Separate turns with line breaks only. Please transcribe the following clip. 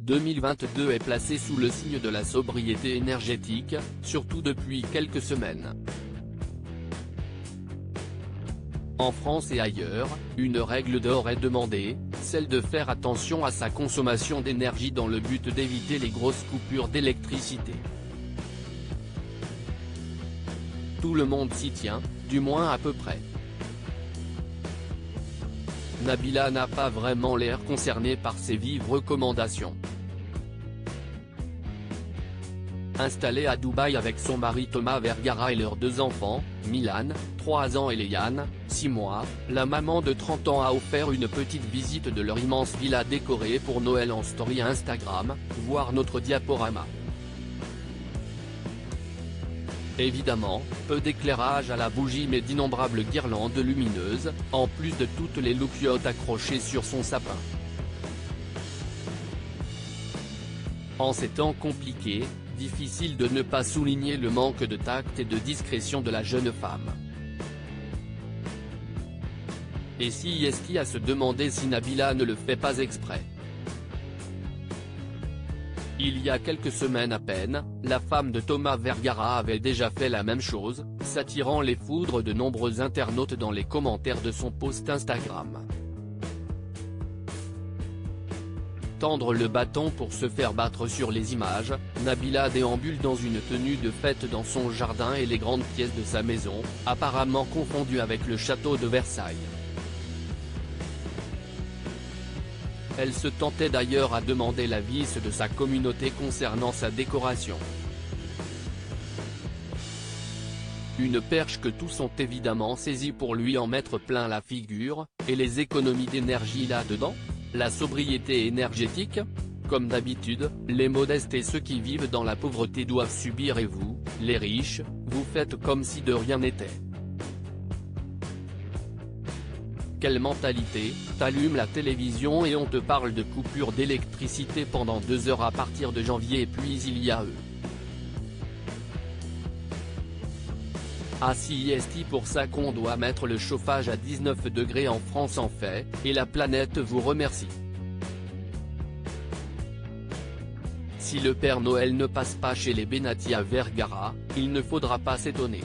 2022 est placé sous le signe de la sobriété énergétique, surtout depuis quelques semaines. En France et ailleurs, une règle d'or est demandée, celle de faire attention à sa consommation d'énergie dans le but d'éviter les grosses coupures d'électricité. Tout le monde s'y tient, du moins à peu près. Nabila n'a pas vraiment l'air concernée par ces vives recommandations. Installée à Dubaï avec son mari Thomas Vergara et leurs 2 enfants, Milan, 3 ans et Léane, 6 mois, la maman de 30 ans a offert une petite visite de leur immense villa décorée pour Noël en story Instagram, voir notre diaporama. Évidemment, peu d'éclairage à la bougie mais d'innombrables guirlandes lumineuses, en plus de toutes les loupiotes accrochées sur son sapin. En ces temps compliqués, difficile de ne pas souligner le manque de tact et de discrétion de la jeune femme. Et si est-ce à se demander si Nabila ne le fait pas exprès. Il y a quelques semaines à peine, la femme de Thomas Vergara avait déjà fait la même chose, s'attirant les foudres de nombreux internautes dans les commentaires de son post Instagram. Tendre le bâton pour se faire battre sur les images, Nabila déambule dans une tenue de fête dans son jardin et les grandes pièces de sa maison, apparemment confondues avec le château de Versailles. Elle se tentait d'ailleurs à demander l'avis de sa communauté concernant sa décoration. Une perche que tous ont évidemment saisie pour lui en mettre plein la figure, et les économies d'énergie là-dedans ? La sobriété énergétique ? Comme d'habitude, les modestes et ceux qui vivent dans la pauvreté doivent subir et vous, les riches, vous faites comme si de rien n'était. Quelle mentalité, t'allumes la télévision et on te parle de coupure d'électricité pendant 2 heures à partir de janvier et puis il y a eux. Ah si est pour ça qu'on doit mettre le chauffage à 19 degrés en France en fait, et la planète vous remercie. Si le Père Noël ne passe pas chez les Benati à Vergara, il ne faudra pas s'étonner.